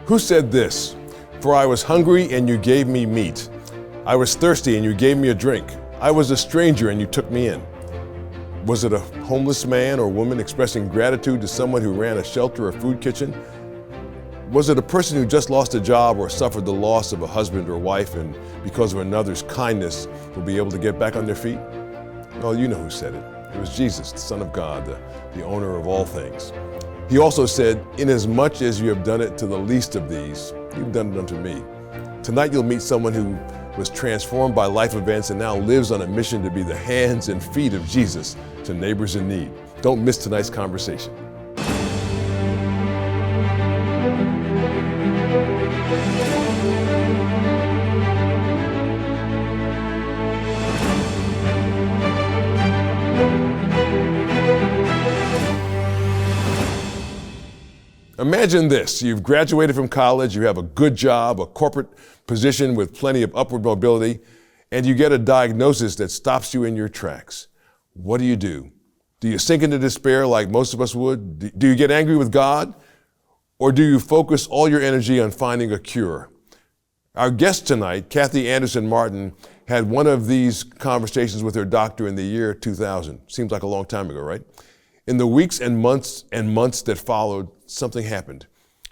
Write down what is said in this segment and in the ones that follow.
Who said this? For I was hungry and you gave me meat. I was thirsty and you gave me a drink. I was a stranger and you took me in. Was it a homeless man or woman expressing gratitude to someone who ran a shelter or food kitchen? Was it a person who just lost a job or suffered the loss of a husband or wife and because of another's kindness will be able to get back on their feet? Well, you know who said it. It was Jesus, the Son of God, the owner of all things. He also said, inasmuch as you have done it to the least of these, you've done it unto me. Tonight you'll meet someone who was transformed by life events and now lives on a mission to be the hands and feet of Jesus to neighbors in need. Don't miss tonight's conversation. Imagine this, you've graduated from college, you have a good job, a corporate position with plenty of upward mobility, and you get a diagnosis that stops you in your tracks. What do? Do you sink into despair like most of us would? Do you get angry with God? Or do you focus all your energy on finding a cure? Our guest tonight, Kathy Anderson Martin, had one of these conversations with her doctor in the year 2000. Seems like a long time ago, right? In the weeks and months that followed, something happened.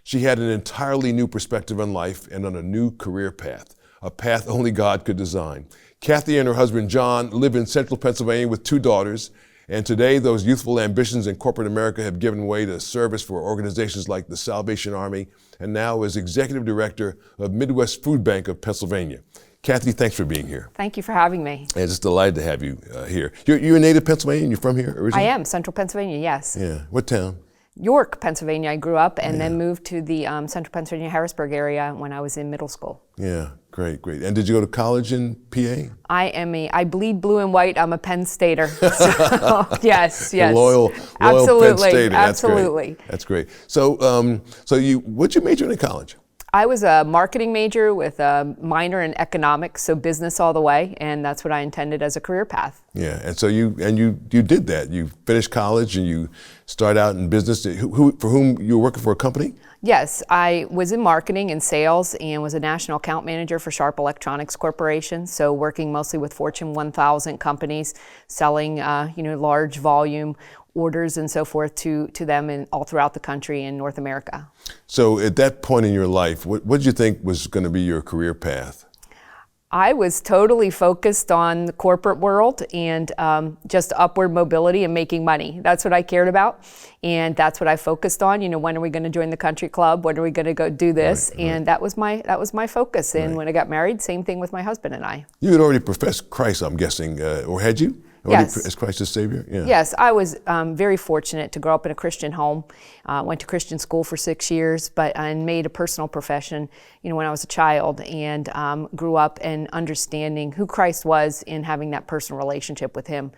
She had an entirely new perspective on life and on a new career path, a path only God could design. Kathy and her husband, John, live in central Pennsylvania with 2 daughters, and today those youthful ambitions in corporate America have given way to service for organizations like the Salvation Army, and now as executive director of Midwest Food Bank of Pennsylvania. Kathy, thanks for being here. Thank you for having me. And just delighted to have you here. You're a native Pennsylvanian? You're from here originally? I am, central Pennsylvania, yes. Yeah. What town? York, Pennsylvania. I grew up and then moved to the central Pennsylvania, Harrisburg area when I was in middle school. Yeah, great. And did you go to college in PA? I bleed blue and white. I'm a Penn Stater. So, yes. Loyal Absolutely. Penn Stater. Absolutely. That's great. So what'd you major in college? I was a marketing major with a minor in economics, so business all the way, and that's what I intended as a career path. Yeah, and so you did that. You finished college and you started out in business. For whom you were working for a company? Yes, I was in marketing and sales and was a national account manager for Sharp Electronics Corporation, so working mostly with Fortune 1000 companies, selling large volume orders and so forth to them and all throughout the country in North America. So at that point in your life, what did you think was going to be your career path? I was totally focused on the corporate world and just upward mobility and making money. That's what I cared about, and that's what I focused on. When are we going to join the country club? When are we going to go do this? Right. And that was my focus. And when I got married, same thing with my husband and I. You had already professed Christ, I'm guessing, or had you? Yes. As Christ as Savior? Yeah. Yes, I was very fortunate to grow up in a Christian home. Went to Christian school for 6 years, and made a personal profession, when I was a child, and grew up and understanding who Christ was and having that personal relationship with Him.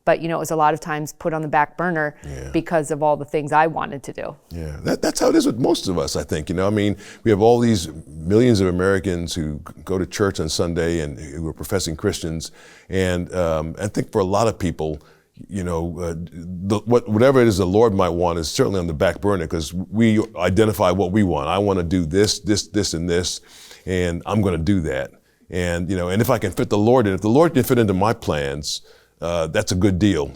But it was a lot of times put on the back burner because of all the things I wanted to do. Yeah, that's how it is with most of us, I think. We have all these millions of Americans who go to church on Sunday and who are professing Christians, and I think for a lot of people, whatever it is the Lord might want is certainly on the back burner because we identify what we want. I want to do this, and this, and I'm going to do that. And and if I can fit the Lord in, if the Lord can fit into my plans, that's a good deal,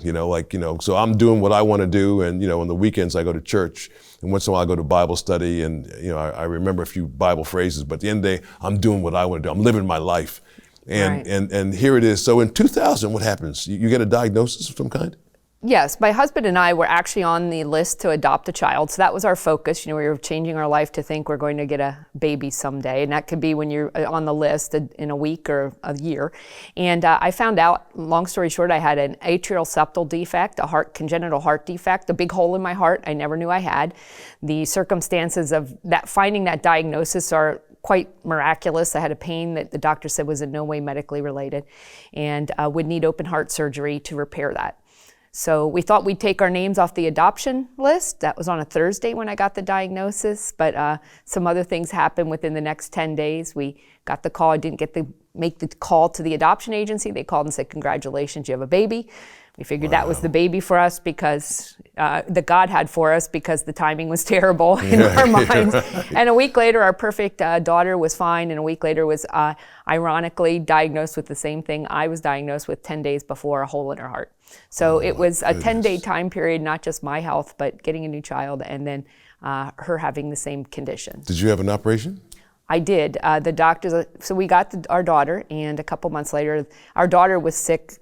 so I'm doing what I want to do. And, on the weekends I go to church and once in a while I go to Bible study and, I remember a few Bible phrases, but at the end of the day, I'm doing what I want to do. I'm living my life. And, right. and here it is. So in 2000, what happens? You get a diagnosis of some kind? Yes, my husband and I were actually on the list to adopt a child, so that was our focus. We were changing our life to think we're going to get a baby someday, and that could be when you're on the list in a week or a year. And I found out, long story short, I had an atrial septal defect, congenital heart defect, a big hole in my heart I never knew I had. The circumstances of finding that diagnosis are quite miraculous. I had a pain that the doctor said was in no way medically related, and would need open heart surgery to repair that. So we thought we'd take our names off the adoption list. That was on a Thursday when I got the diagnosis, but some other things happened within the next 10 days. We got the call. I didn't get the make the call to the adoption agency. They called and said, "Congratulations, you have a baby." We figured that was the baby for us because that God had for us, because the timing was terrible in our minds. Right. And a week later, our perfect daughter was fine, and a week later was ironically diagnosed with the same thing I was diagnosed with 10 days before, a hole in her heart. So it was a 10-day time period, not just my health, but getting a new child, and then her having the same condition. Did you have an operation? I did. The doctors, so we got our daughter, and a couple months later, our daughter was sick,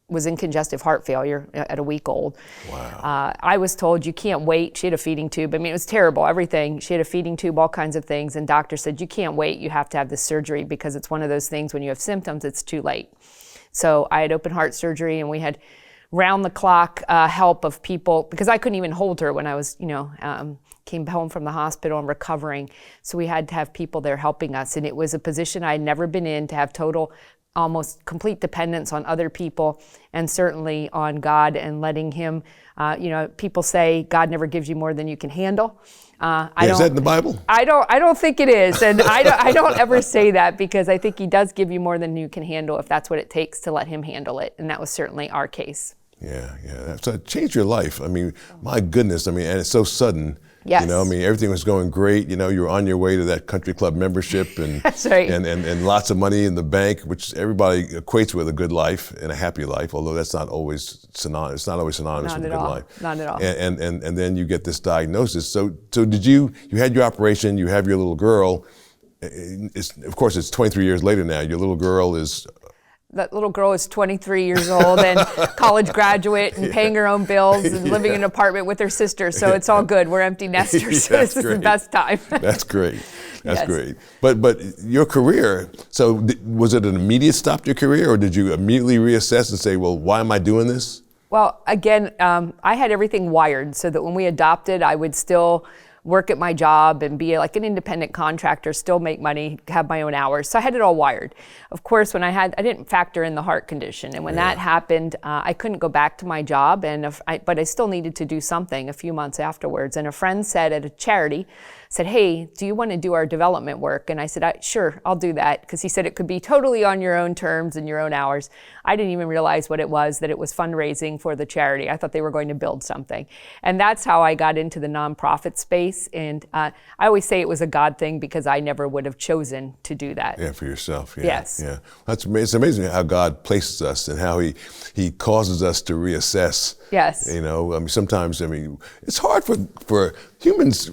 was in congestive heart failure at a week old. Wow. I was told, you can't wait. She had a feeding tube. I mean, it was terrible, everything. She had a feeding tube, all kinds of things. And doctor said, you can't wait. You have to have this surgery, because it's one of those things when you have symptoms, it's too late. So I had open heart surgery, and we had round the clock help of people, because I couldn't even hold her when I was, came home from the hospital and recovering. So we had to have people there helping us. And it was a position I had never been in, to have total, almost complete dependence on other people, and certainly on God, and letting him, people say God never gives you more than you can handle. Is that in the Bible? I don't think it is. And I don't ever say that, because I think he does give you more than you can handle, if that's what it takes to let him handle it. And that was certainly our case. Yeah. So it changed your life. I mean, my goodness. I mean, and it's so sudden. Yes. Everything was going great. You were on your way to that country club membership, and that's right. and lots of money in the bank, which everybody equates with a good life and a happy life, although that's not always synonymous. It's not always synonymous with a good life. Not at all. And then you get this diagnosis. So did you had your operation, you have your little girl. Of course, it's 23 years later now. Your little girl is. That little girl is 23 years old and college graduate, and paying her own bills, and living in an apartment with her sister. So it's all good. We're empty nesters. So this is the best time. That's great. That's great. But your career, so was it an immediate stop to your career, or did you immediately reassess and say, well, why am I doing this? Well, again, I had everything wired so that when we adopted, I would still work at my job and be like an independent contractor, still make money, have my own hours. So I had it all wired. Of course, when I didn't factor in the heart condition. And when that happened, I couldn't go back to my job, but I still needed to do something a few months afterwards. And a friend said at a charity, said, hey, do you want to do our development work? And I said, sure, I'll do that. Because he said it could be totally on your own terms and your own hours. I didn't even realize what it was, that it was fundraising for the charity. I thought they were going to build something. And that's how I got into the nonprofit space. And I always say it was a God thing, because I never would have chosen to do that. Yeah, for yourself. Yeah, yes. Yeah. It's amazing how God places us, and how he causes us to reassess. Yes. Sometimes, it's hard for humans,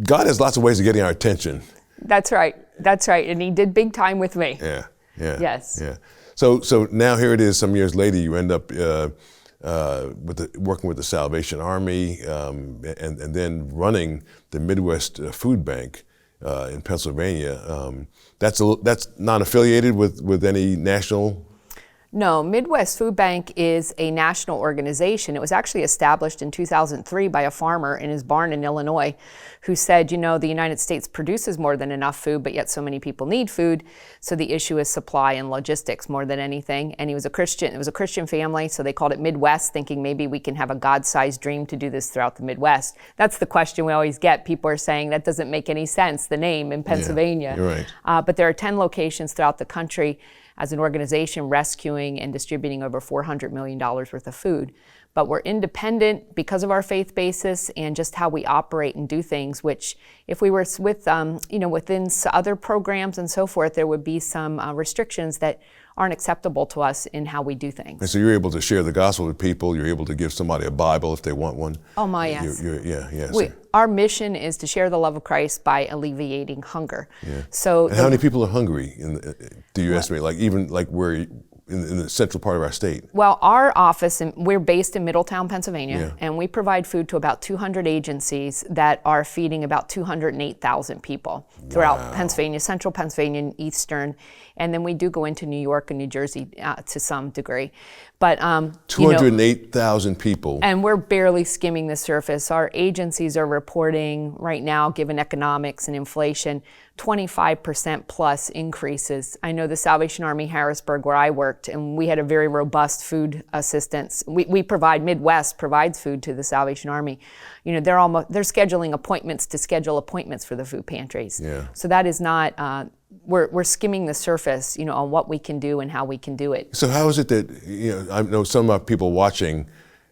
God has lots of ways of getting our attention. That's right. And he did big time with me. Yeah. Yes. Yeah. So now here it is, some years later, you end up working with the Salvation Army, and then running the Midwest Food Bank in Pennsylvania. That's not affiliated with any national. No, Midwest Food Bank is a national organization. It was actually established in 2003 by a farmer in his barn in Illinois, who said, the United States produces more than enough food, but yet so many people need food. So the issue is supply and logistics more than anything. And he was a Christian. It was a Christian family, so they called it Midwest, thinking maybe we can have a God-sized dream to do this throughout the Midwest. That's the question we always get. People are saying that doesn't make any sense, the name in Pennsylvania. Yeah, you're right. But there are 10 locations throughout the country as an organization, rescuing and distributing over $400 million worth of food. But we're independent because of our faith basis and just how we operate and do things, which if we were with, within other programs and so forth, there would be some restrictions that aren't acceptable to us in how we do things. And so you're able to share the gospel with people. You're able to give somebody a Bible if they want one. Oh my, yes. Our mission is to share the love of Christ by alleviating hunger. Yeah. So and how many people are hungry? Do you estimate? Even where in the central part of our state? Well, our office, we're based in Middletown, Pennsylvania, and we provide food to about 200 agencies that are feeding about 208,000 people throughout Pennsylvania, central Pennsylvania, and eastern. And then we do go into New York and New Jersey to some degree. But 208,000 people. And we're barely skimming the surface. Our agencies are reporting right now, given economics and inflation, 25% plus increases. I know the Salvation Army Harrisburg, where I worked, and we had a very robust food assistance. Midwest provides food to the Salvation Army. They're scheduling appointments to schedule appointments for the food pantries. Yeah. So that is not we're skimming the surface, on what we can do and how we can do it. So how is it that, I know some people watching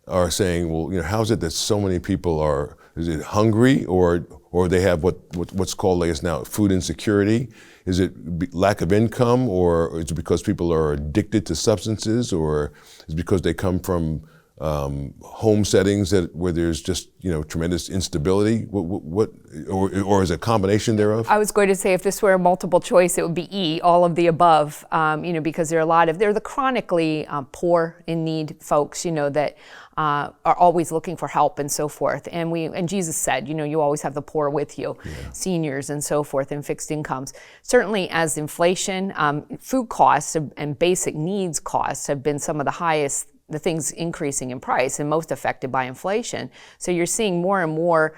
are saying, well, how is it that so many people are, is it hungry or they have what's called, I guess now, food insecurity? Is it lack of income, or is it because people are addicted to substances, or is it because they come from home settings where there's just tremendous instability? Or is it a combination thereof? I was going to say, if this were a multiple choice, it would be E, all of the above. Because they're the chronically poor, in need folks, that are always looking for help and so forth. And Jesus said, you always have the poor with you, seniors and so forth, and fixed incomes. Certainly, as inflation, food costs and basic needs costs have been some of the highest. The things increasing in price and most affected by inflation. So you're seeing more and more,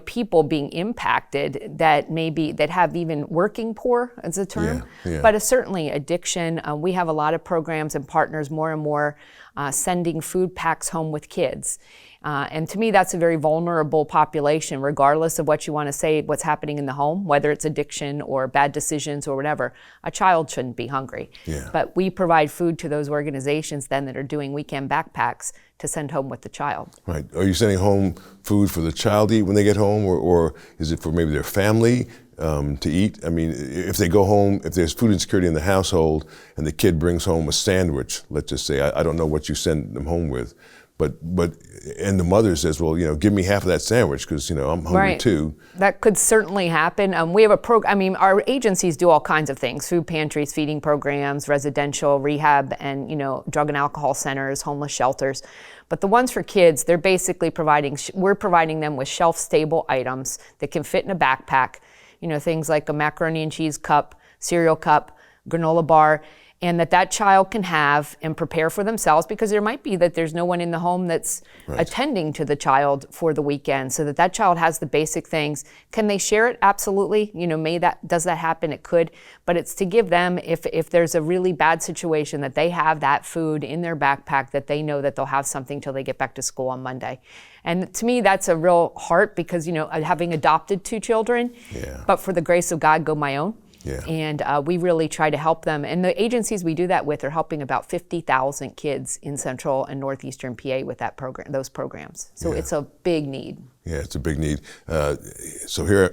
people being impacted that have even working poor as a term, but certainly addiction. We have a lot of programs and partners more and more sending food packs home with kids. And to me, that's a very vulnerable population, regardless of what you want to say, what's happening in the home, whether it's addiction or bad decisions or whatever. A child shouldn't be hungry. But we provide food to those organizations then that are doing weekend backpacks to send home with the child. Right. Are you sending home food for the child to eat when they get home, or is it for maybe their family to eat? I mean, if they go home, if there's food insecurity in the household and the kid brings home a sandwich, let's just say, I don't know what you send them home with, and the mother says, well, give me half of that sandwich because, I'm hungry too. That could certainly happen. We have our agencies do all kinds of things: food pantries, feeding programs, residential rehab, and, drug and alcohol centers, homeless shelters. But the ones for kids, they're basically we're providing them with shelf-stable items that can fit in a backpack, things like a macaroni and cheese cup, cereal cup, granola bar, and that child can have and prepare for themselves, because there might be that there's no one in the home that's attending to the child for the weekend, so that child has the basic things. Can they share it? Absolutely. Does that happen? It could, but it's to give them, if there's a really bad situation, that they have that food in their backpack, that they know that they'll have something till they get back to school on Monday. And to me, that's a real heart, because, having adopted 2 children, but for the grace of God, go my own. And we really try to help them. And the agencies we do that with are helping about 50,000 kids in central and northeastern PA with those programs. So it's a big need. Yeah, it's a big need. So here,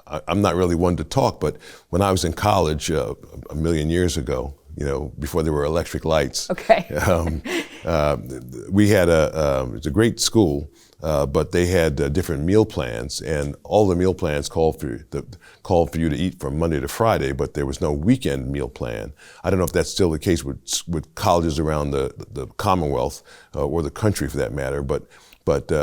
I'm not really one to talk, but when I was in college a million years ago, before there were electric lights. We had it's a great school, but they had different meal plans, and all the meal plans called for you to eat from Monday to Friday, but there was no weekend meal plan. I don't know if that's still the case with colleges around the Commonwealth or the country for that matter, but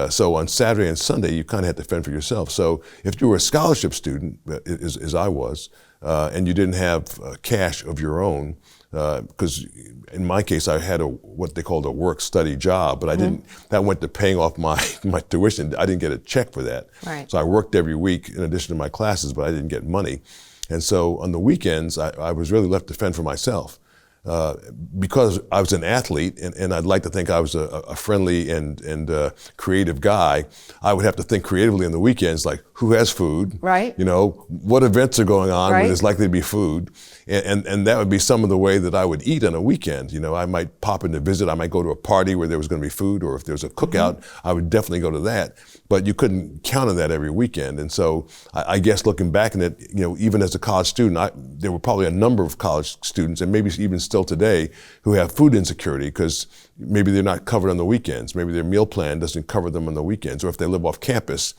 so on Saturday and Sunday, you kind of had to fend for yourself. So if you were a scholarship student, as I was, and you didn't have cash of your own, because in my case, I had what they called a work-study job, but I didn't. That went to paying off my tuition. I didn't get a check for that. So I worked every week in addition to my classes, but I didn't get money. And so on the weekends, I was really left to fend for myself. Because I was an athlete, and I'd like to think I was a friendly and creative guy, I would have to think creatively on the weekends, like who has food, what events are going on where there's likely to be food, and that would be some of the way that I would eat on a weekend. I might pop in to visit, I might go to a party where there was going to be food, or if there was a cookout, I would definitely go to that. But you couldn't count on that every weekend, and so I guess looking back on it, even as a college student, there were probably a number of college students, and maybe even still today, who have food insecurity because maybe they're not covered on the weekends. Maybe their meal plan doesn't cover them on the weekends, or if they live off campus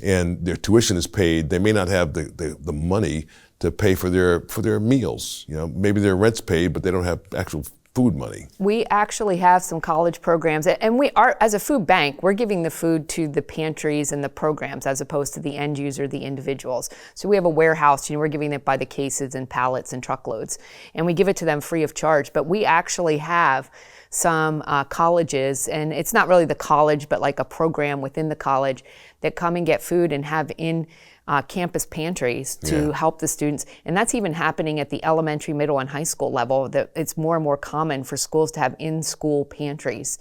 and their tuition is paid, they may not have the money to pay for their meals. Maybe their rent's paid, but they don't have actual food money. We actually have some college programs, and we are, as a food bank, we're giving the food to the pantries and the programs as opposed to the end user, the individuals. So we have a warehouse, we're giving it by the cases and pallets and truckloads, and we give it to them free of charge. But we actually have some colleges, and it's not really the college, but like a program within the college, that come and get food and have in campus pantries to help the students. And that's even happening at the elementary, middle, and high school level. That it's more and more common for schools to have in-school pantries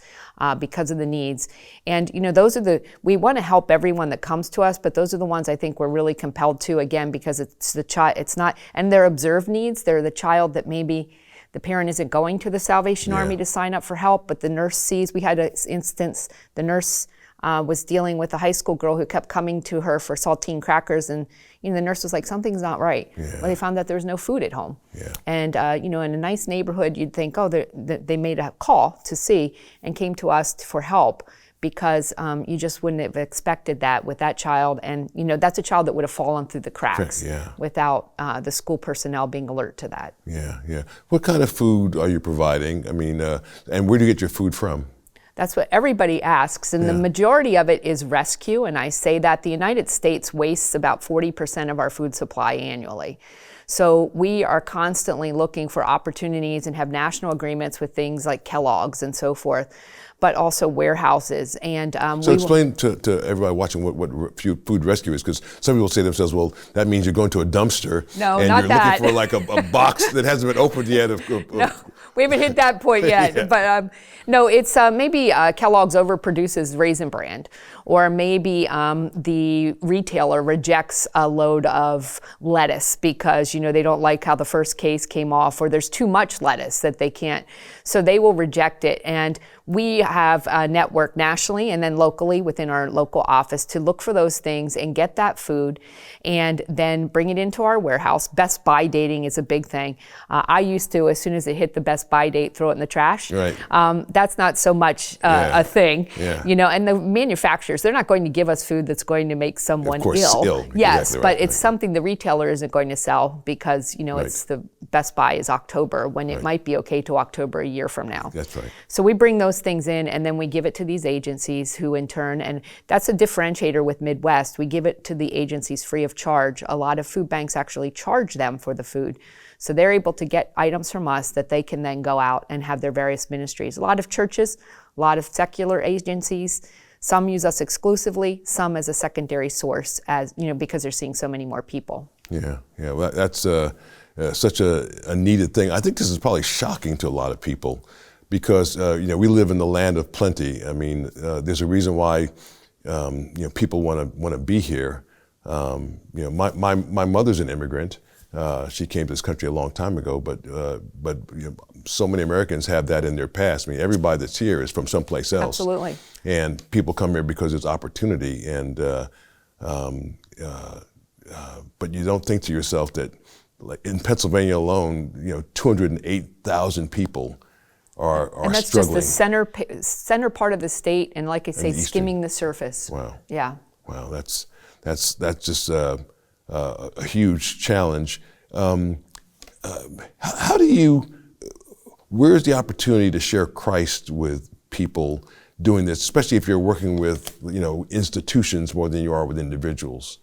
because of the needs. And those are we want to help everyone that comes to us, but those are the ones I think we're really compelled to, again, because it's the child, it's not, and they're observed needs. They're the child that maybe the parent isn't going to the Salvation Army to sign up for help, but the nurse sees. We had an instance, the nurse was dealing with a high school girl who kept coming to her for saltine crackers, and the nurse was like, something's not right. Well, they found that there was no food at home. And in a nice neighborhood, you'd think, oh, they made a call to see and came to us for help, because you just wouldn't have expected that with that child. And that's a child that would have fallen through the cracks without the school personnel being alert to that. What kind of food are you providing? I mean, and where do you get your food from? That's what everybody asks, and the majority of it is rescue, and I say that the United States wastes about 40% of our food supply annually. So we are constantly looking for opportunities and have national agreements with things like Kellogg's and so forth, but also warehouses. And so explain to everybody watching what food rescue is, because some people say to themselves, well, that means you're going to a dumpster and not you're that. looking for like a box that hasn't been opened yet. No, we haven't hit that point yet. But no, it's maybe Kellogg's overproduces Raisin Bran, or maybe the retailer rejects a load of lettuce because they don't like how the first case came off, or there's too much lettuce that they can't, so they will reject it. And we have a network nationally and then locally within our local office to look for those things and get that food and then bring it into our warehouse. Best by dating is a big thing. I used to, as soon as it hit the best by date, throw it in the trash. Right. That's not so much a thing. And the manufacturers, they're not going to give us food that's going to make someone ill. Yes, exactly but it's something the retailer isn't going to sell because it's the best buy is October, when it might be okay to October a year from now. That's right. So we bring those things in and then we give it to these agencies who in turn, and that's a differentiator with Midwest, we give it to the agencies free of charge. A lot of food banks actually charge them for the food. So they're able to get items from us that they can then go out and have their various ministries. A lot of churches, a lot of secular agencies, some use us exclusively, some as a secondary source, as because they're seeing so many more people. Well, that's such a needed thing. I think this is probably shocking to a lot of people, because we live in the land of plenty. I mean, there's a reason why people want to be here. My mother's an immigrant. She came to this country a long time ago, but so many Americans have that in their past. I mean, everybody that's here is from someplace else. Absolutely. And people come here because there's opportunity. And but you don't think to yourself that, like in Pennsylvania alone, 208,000 people are and that's struggling. Just the center part of the state, and like I say, skimming the surface. Wow. Yeah. Wow, that's just a huge challenge. Where's the opportunity to share Christ with people doing this, especially if you're working with institutions more than you are with individuals?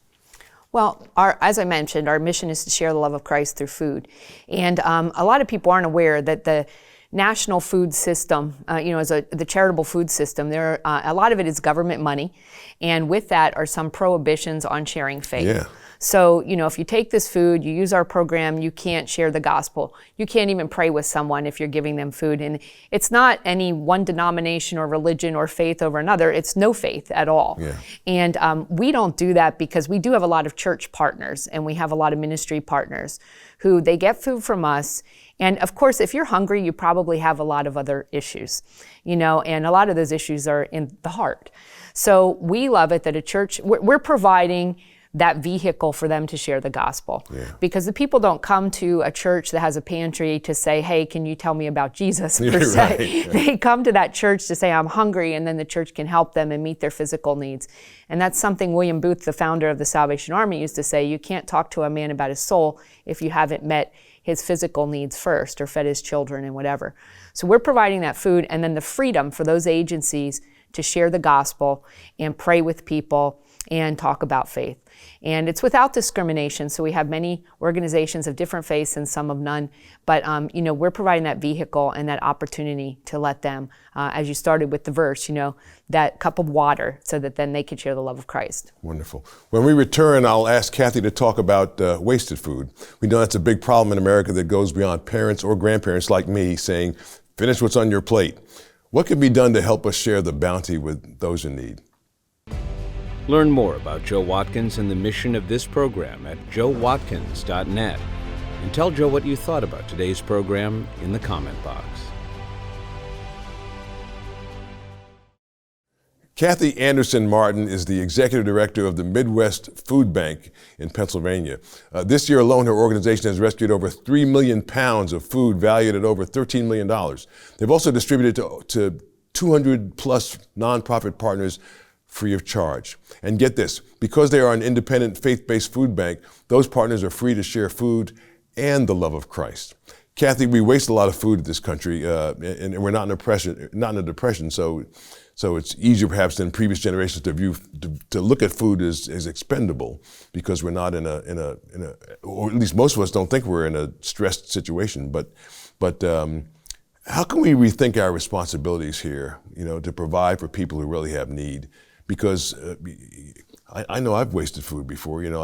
Well, as I mentioned, our mission is to share the love of Christ through food. And a lot of people aren't aware that the national food system, the charitable food system, a lot of it is government money. And with that are some prohibitions on sharing faith. Yeah. So, if you take this food, you use our program, you can't share the gospel. You can't even pray with someone if you're giving them food. And it's not any one denomination or religion or faith over another. It's no faith at all. Yeah. And we don't do that because we do have a lot of church partners and we have a lot of ministry partners who they get food from us. And of course, if you're hungry, you probably have a lot of other issues, and a lot of those issues are in the heart. So we love it that a church, we're providing that vehicle for them to share the gospel. Because the people don't come to a church that has a pantry to say, hey, can you tell me about Jesus, per se. Right. They come to that church to say, I'm hungry, and then the church can help them and meet their physical needs. And that's something William Booth, the founder of the Salvation Army, used to say, you can't talk to a man about his soul if you haven't met his physical needs first or fed his children and whatever. So we're providing that food, and then the freedom for those agencies to share the gospel and pray with people and talk about faith. And it's without discrimination. So we have many organizations of different faiths and some of none. But we're providing that vehicle and that opportunity to let them, as you started with the verse, that cup of water so that then they can share the love of Christ. Wonderful. When we return, I'll ask Kathy to talk about wasted food. We know that's a big problem in America that goes beyond parents or grandparents like me saying, finish what's on your plate. What can be done to help us share the bounty with those in need? Learn more about Joe Watkins and the mission of this program at joewatkins.net. And tell Joe what you thought about today's program in the comment box. Kathy Anderson Martin is the executive director of the Midwest Food Bank in Pennsylvania. This year alone, her organization has rescued over 3 million pounds of food valued at over $13 million. They've also distributed to 200 plus nonprofit partners free of charge. And get this, because they are an independent faith-based food bank, those partners are free to share food and the love of Christ. Kathy, we waste a lot of food in this country, and we're not in a depression, so it's easier perhaps than previous generations to look at food as expendable because we're not in a or at least most of us don't think we're in a stressed situation. But how can we rethink our responsibilities here? To provide for people who really have need, because I know I've wasted food before. And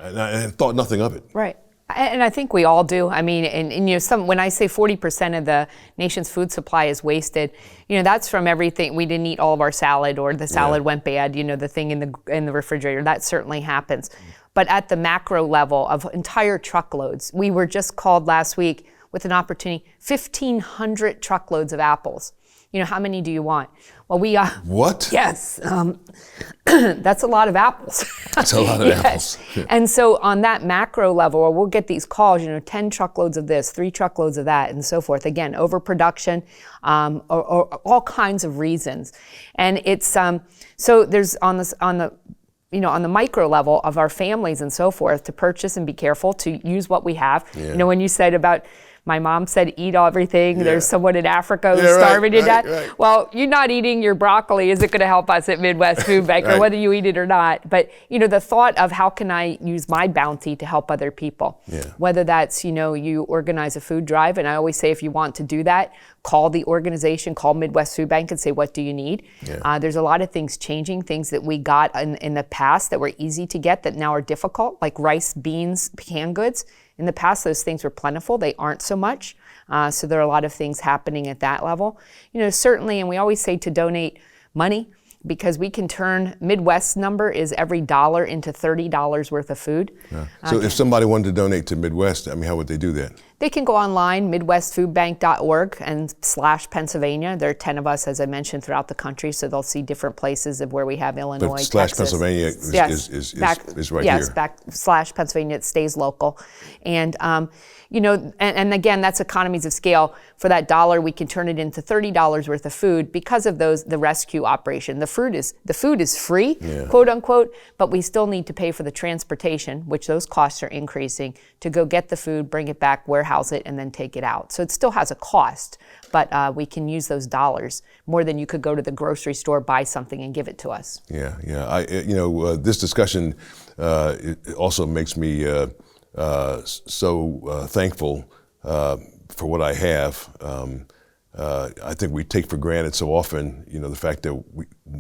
I thought nothing of it. Right. And I think we all do. I mean, when I say 40% of the nation's food supply is wasted, that's from everything. We didn't eat all of our salad, or the salad went bad, the thing in the refrigerator. That certainly happens. But at the macro level of entire truckloads, we were just called last week with an opportunity, 1,500 truckloads of apples. How many do you want? Well, we What? Yes, that's a lot of apples. That's a lot of apples. And so on that macro level, we'll get these calls, 10 truckloads of this, 3 truckloads of that, and so forth. Again, overproduction, or all kinds of reasons. And it's so there's on the micro level of our families and so forth, to purchase and be careful to use what we have. Yeah. When you said about, my mom said, eat everything. Yeah. There's someone in Africa who's starving to death. Right. Well, you're not eating your broccoli. Is it going to help us at Midwest Food Bank, or whether you eat it or not? But, the thought of how can I use my bounty to help other people? Yeah. Whether that's, you organize a food drive. And I always say, if you want to do that, call the organization, call Midwest Food Bank and say, what do you need? Yeah. There's a lot of things changing, things that we got in the past that were easy to get that now are difficult, like rice, beans, canned goods. In the past, those things were plentiful. They aren't so much. So there are a lot of things happening at that level. Certainly, and we always say to donate money, because we can turn, Midwest's number is every dollar into $30 worth of food. Yeah. So if somebody wanted to donate to Midwest, how would they do that? They can go online, midwestfoodbank.org and /Pennsylvania. There are 10 of us, as I mentioned, throughout the country, so they'll see different places of where we have Illinois, but Texas. /Pennsylvania is right here. Yes, /Pennsylvania, it stays local. And, and again, that's economies of scale. For that dollar, we can turn it into $30 worth of food because of the rescue operation. The food is free, quote unquote, but we still need to pay for the transportation, which those costs are increasing, to go get the food, bring it back, warehouse it, and then take it out. So it still has a cost, but we can use those dollars more than you could go to the grocery store, buy something, and give it to us. Yeah. This discussion it also makes me so thankful for what I have. I think we take for granted so often, the fact that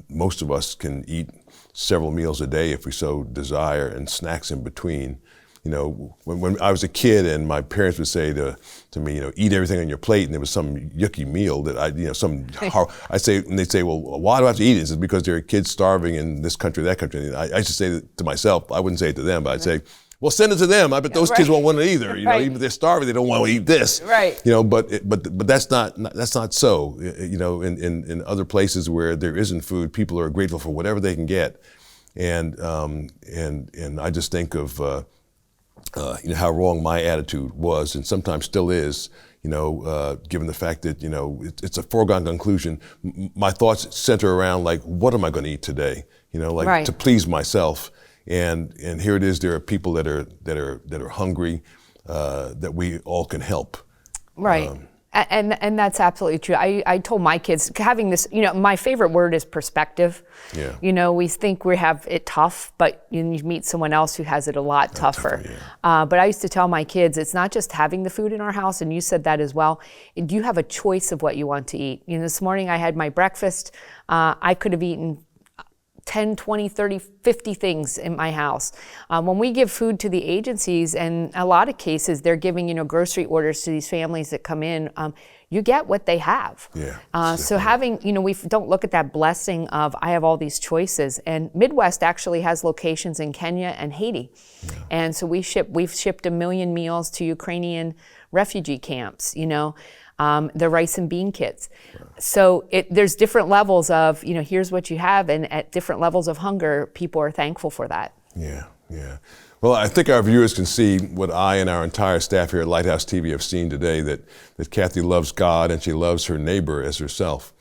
most of us can eat several meals a day if we so desire, and snacks in between. When I was a kid and my parents would say to me, eat everything on your plate, and there was some yucky meal that I'd say, and they'd say, well, why do I have to eat it? It's because there are kids starving in this country, that country. And I used to say to myself, I wouldn't say it to them, but I'd say, well, send it to them. I bet those kids won't want it either. Even if they're starving, they don't want to eat this. Right. But that's not so. In other places where there isn't food, people are grateful for whatever they can get, and I just think of how wrong my attitude was, and sometimes still is. Given the fact that it's a foregone conclusion. My thoughts center around what am I going to eat today? To please myself. And here it is. There are people that are hungry, that we all can help. Right. And that's absolutely true. I told my kids, having this, my favorite word is perspective. Yeah. We think we have it tough, but you meet someone else who has it a lot tougher. Yeah. But I used to tell my kids, it's not just having the food in our house, and you said that as well. You have a choice of what you want to eat. This morning I had my breakfast. I could have eaten 10, 20, 30, 50 things in my house. When we give food to the agencies, and a lot of cases they're giving, grocery orders to these families that come in, you get what they have. Yeah. So having, we don't look at that blessing of, I have all these choices. And Midwest actually has locations in Kenya and Haiti. Yeah. And so we've shipped 1 million meals to Ukrainian refugee camps, the rice and bean kits. Wow. So there's different levels of, here's what you have, and at different levels of hunger, people are thankful for that. Yeah, yeah. Well, I think our viewers can see what I and our entire staff here at Lighthouse TV have seen today, that Kathy loves God and she loves her neighbor as herself.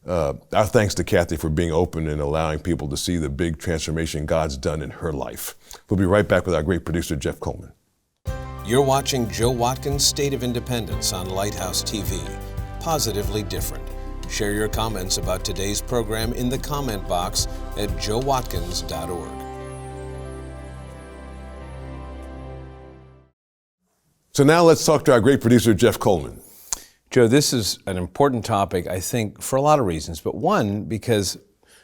Our thanks to Kathy for being open and allowing people to see the big transformation God's done in her life. We'll be right back with our great producer, Jeff Coleman. You're watching Joe Watkins' State of Independence on Lighthouse TV. Positively different. Share your comments about today's program in the comment box at joewatkins.org. So now let's talk to our great producer, Jeff Coleman. Joe, this is an important topic, I think, for a lot of reasons. But one, because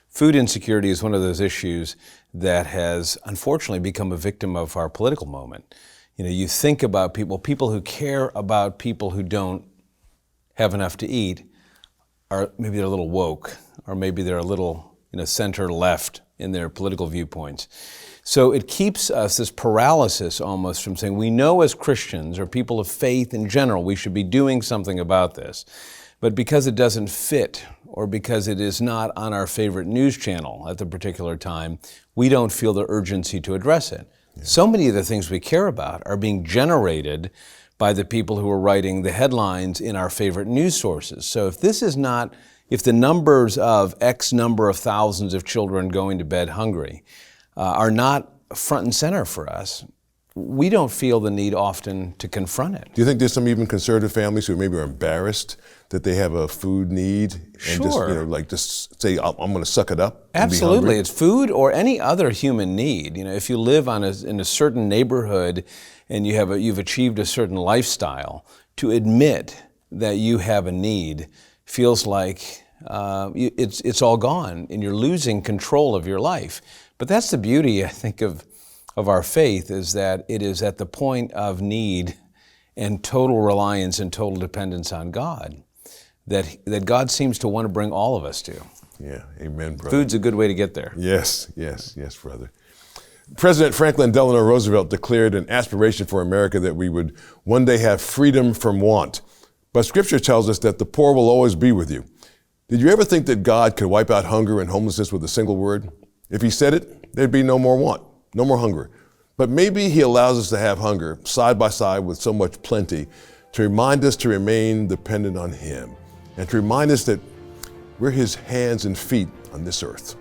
food insecurity is one of those issues that has unfortunately become a victim of our political moment. You think about people who care about people who don't have enough to eat, or maybe they're a little woke, or maybe they're a little center left in their political viewpoints. So it keeps us, this paralysis almost, from saying we know as Christians or people of faith in general we should be doing something about this. But because it doesn't fit, or because it is not on our favorite news channel at the particular time, we don't feel the urgency to address it. Yeah. So many of the things we care about are being generated by the people who are writing the headlines in our favorite news sources. So if the numbers of X number of thousands of children going to bed hungry are not front and center for us, we don't feel the need often to confront it. Do you think there's some even conservative families who maybe are embarrassed that they have a food need and just say, I'm going to suck it up? Absolutely. It's food or any other human need. If you live in a certain neighborhood and you've achieved a certain lifestyle, to admit that you have a need feels like it's all gone and you're losing control of your life. But that's the beauty, I think, of our faith, is that it is at the point of need and total reliance and total dependence on God that God seems to want to bring all of us to. Yeah, amen, brother. Food's a good way to get there. Yes, brother. President Franklin Delano Roosevelt declared an aspiration for America that we would one day have freedom from want. But Scripture tells us that the poor will always be with you. Did you ever think that God could wipe out hunger and homelessness with a single word? If He said it, there'd be no more want, no more hunger. But maybe He allows us to have hunger side by side with so much plenty to remind us to remain dependent on Him and to remind us that we're His hands and feet on this earth.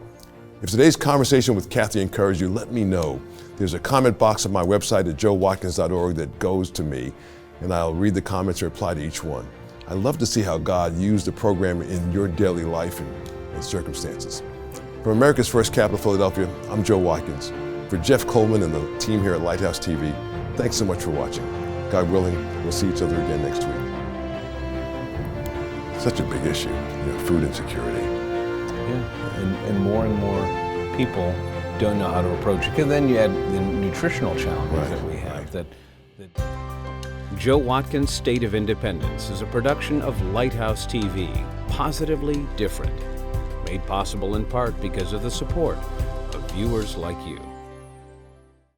If today's conversation with Kathy encouraged you, let me know. There's a comment box on my website at joewatkins.org that goes to me, and I'll read the comments and reply to each one. I love to see how God used the program in your daily life and circumstances. From America's First Capital, Philadelphia, I'm Joe Watkins. For Jeff Coleman and the team here at Lighthouse TV, thanks so much for watching. God willing, we'll see each other again next week. Such a big issue, food insecurity. Yeah, and more people don't know how to approach it. And then you add the nutritional challenges that we have. That Joe Watkins' State of Independence is a production of Lighthouse TV, positively different. Made possible in part because of the support of viewers like you.